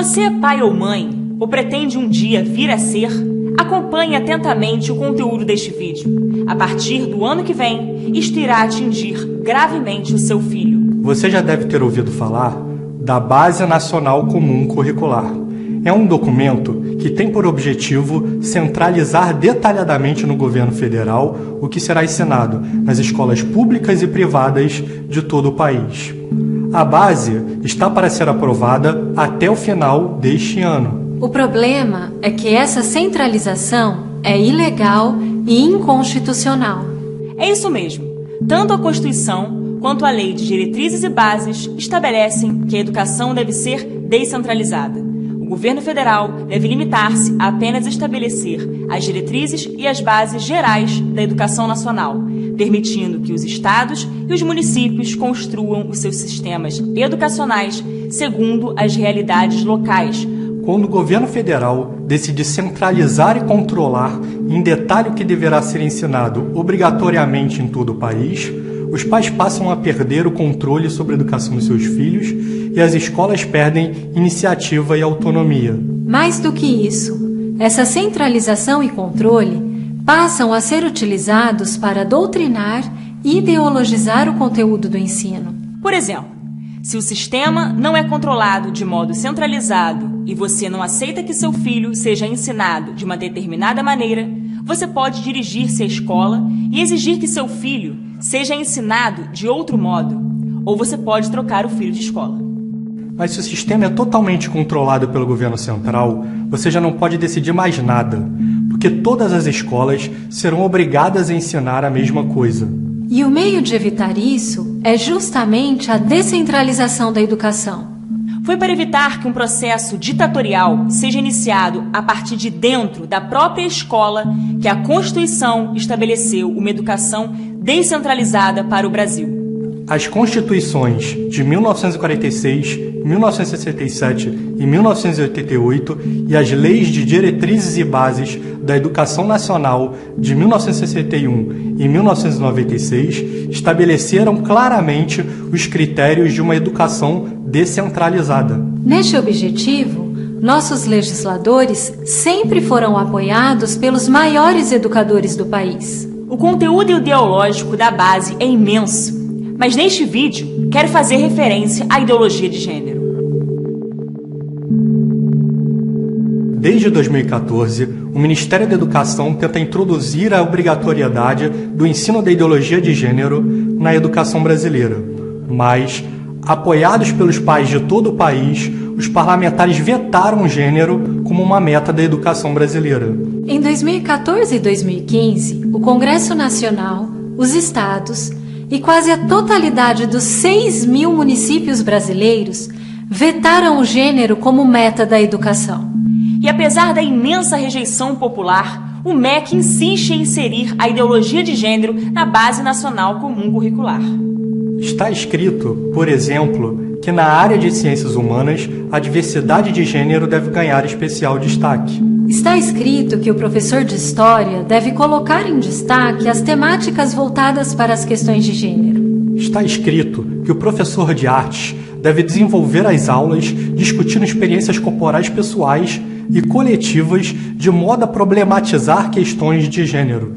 você é pai ou mãe, ou pretende um dia vir a ser, acompanhe atentamente o conteúdo deste vídeo. A partir do ano que vem, isto irá atingir gravemente o seu filho. Você já deve ter ouvido falar da Base Nacional Comum Curricular. É um documento que tem por objetivo centralizar detalhadamente no governo federal o que será ensinado nas escolas públicas e privadas de todo o país. A base está para ser aprovada até o final deste ano. O problema é que essa centralização é ilegal e inconstitucional. É isso mesmo. Tanto a Constituição quanto a Lei de Diretrizes e Bases estabelecem que a educação deve ser descentralizada. O governo federal deve limitar-se a apenas estabelecer as diretrizes e as bases gerais da educação nacional, permitindo que os estados e os municípios construam os seus sistemas educacionais segundo as realidades locais. Quando o governo federal decide centralizar e controlar em detalhe o que deverá ser ensinado obrigatoriamente em todo o país, os pais passam a perder o controle sobre a educação dos seus filhos e as escolas perdem iniciativa e autonomia. Mais do que isso, essa centralização e controle passam a ser utilizados para doutrinar e ideologizar o conteúdo do ensino. Por exemplo, se o sistema não é controlado de modo centralizado e você não aceita que seu filho seja ensinado de uma determinada maneira, você pode dirigir-se à escola e exigir que seu filho seja ensinado de outro modo, ou você pode trocar o filho de escola. Mas se o sistema é totalmente controlado pelo governo central, você já não pode decidir mais nada, porque todas as escolas serão obrigadas a ensinar a mesma coisa. E o meio de evitar isso é justamente a descentralização da educação. Foi para evitar que um processo ditatorial seja iniciado a partir de dentro da própria escola que a Constituição estabeleceu uma educação descentralizada para o Brasil. As Constituições de 1946, 1967 e 1988 e as Leis de Diretrizes e Bases da Educação Nacional de 1961 e 1996 estabeleceram claramente os critérios de uma educação descentralizada. Neste objetivo, nossos legisladores sempre foram apoiados pelos maiores educadores do país. O conteúdo ideológico da base é imenso, mas neste vídeo quero fazer referência à ideologia de gênero. Desde 2014, o Ministério da Educação tenta introduzir a obrigatoriedade do ensino da ideologia de gênero na educação brasileira. Mas, apoiados pelos pais de todo o país, os parlamentares vetaram o gênero como uma meta da educação brasileira. Em 2014 e 2015, o Congresso Nacional, os estados e quase a totalidade dos 6.000 municípios brasileiros vetaram o gênero como meta da educação. E apesar da imensa rejeição popular, o MEC insiste em inserir a ideologia de gênero na Base Nacional Comum Curricular. Está escrito, por exemplo, que na área de ciências humanas, a diversidade de gênero deve ganhar especial destaque. Está escrito que o professor de História deve colocar em destaque as temáticas voltadas para as questões de gênero. Está escrito que o professor de artes deve desenvolver as aulas discutindo experiências corporais pessoais e coletivas de modo a problematizar questões de gênero.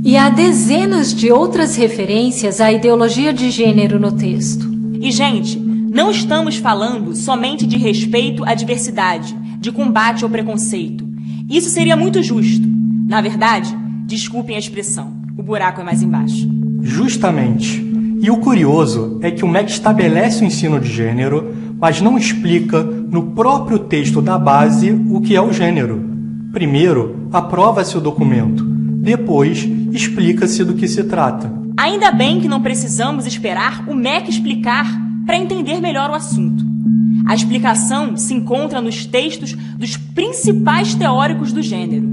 E há dezenas de outras referências à ideologia de gênero no texto. E, gente, não estamos falando somente de respeito à diversidade, de combate ao preconceito. Isso seria muito justo. Na verdade, desculpem a expressão, o buraco é mais embaixo. Justamente. E o curioso é que o MEC estabelece o ensino de gênero, mas não explica no próprio texto da base o que é o gênero. Primeiro, aprova-se o documento. Depois, explica-se do que se trata. Ainda bem que não precisamos esperar o MEC explicar para entender melhor o assunto. A explicação se encontra nos textos dos principais teóricos do gênero.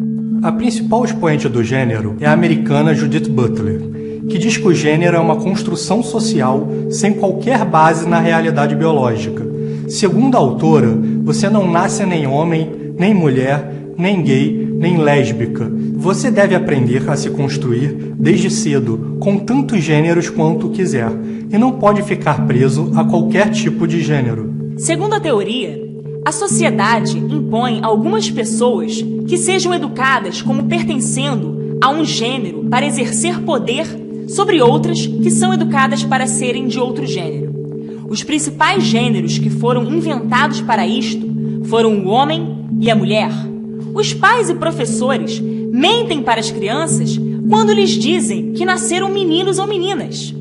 A principal expoente do gênero é a americana Judith Butler, que diz que o gênero é uma construção social sem qualquer base na realidade biológica. Segundo a autora, você não nasce nem homem, nem mulher, nem gay, nem lésbica. Você deve aprender a se construir desde cedo, com tantos gêneros quanto quiser, e não pode ficar preso a qualquer tipo de gênero. Segundo a teoria, A sociedade impõe a algumas pessoas que sejam educadas como pertencendo a um gênero para exercer poder sobre outras que são educadas para serem de outro gênero. Os principais gêneros que foram inventados para isto foram o homem e a mulher. Os pais e professores mentem para as crianças quando lhes dizem que nasceram meninos ou meninas.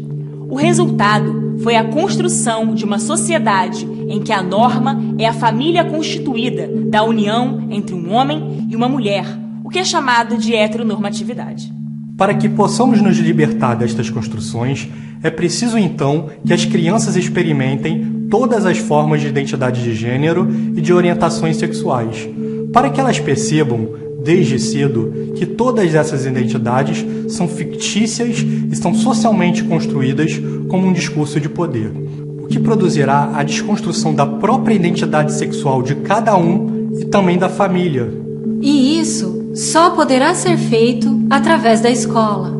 O resultado foi a construção de uma sociedade em que a norma é a família constituída da união entre um homem e uma mulher, o que é chamado de heteronormatividade. Para que possamos nos libertar destas construções, é preciso então que as crianças experimentem todas as formas de identidade de gênero e de orientações sexuais, para que elas percebam, desde cedo, que todas essas identidades são fictícias e são socialmente construídas como um discurso de poder, o que produzirá a desconstrução da própria identidade sexual de cada um e também da família. E isso só poderá ser feito através da escola.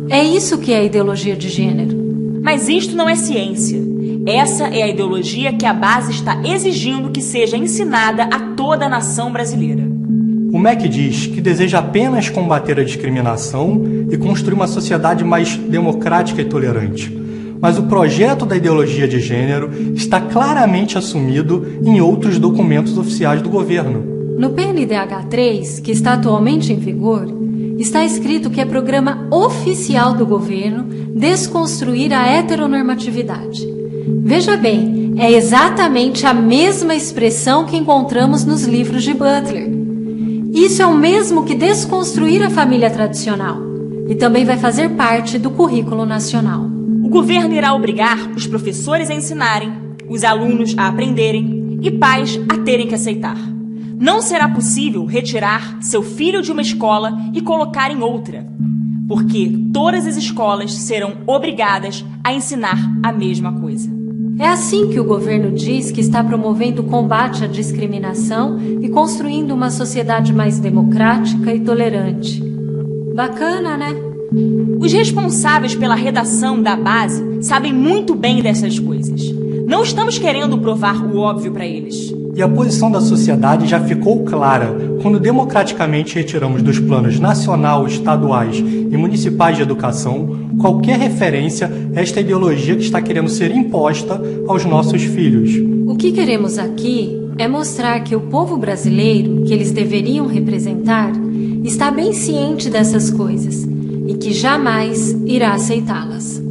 É isso que é a ideologia de gênero. Mas isto não é ciência. Essa é a ideologia que a base está exigindo que seja ensinada a toda a nação brasileira. O MEC diz que deseja apenas combater a discriminação e construir uma sociedade mais democrática e tolerante. Mas o projeto da ideologia de gênero está claramente assumido em outros documentos oficiais do governo. No PNDH 3, que está atualmente em vigor, está escrito que é programa oficial do governo desconstruir a heteronormatividade. Veja bem, é exatamente a mesma expressão que encontramos nos livros de Butler. Isso é o mesmo que desconstruir a família tradicional e também vai fazer parte do currículo nacional. O governo irá obrigar os professores a ensinarem, os alunos a aprenderem e pais a terem que aceitar. Não será possível retirar seu filho de uma escola e colocar em outra, porque todas as escolas serão obrigadas a ensinar a mesma coisa. É assim que o governo diz que está promovendo o combate à discriminação e construindo uma sociedade mais democrática e tolerante. Bacana, né? Os responsáveis pela redação da base sabem muito bem dessas coisas. Não estamos querendo provar o óbvio para eles. E a posição da sociedade já ficou clara quando democraticamente retiramos dos planos nacional, estaduais e municipais de educação qualquer referência a esta ideologia que está querendo ser imposta aos nossos filhos. O que queremos aqui é mostrar que o povo brasileiro, que eles deveriam representar, está bem ciente dessas coisas e que jamais irá aceitá-las.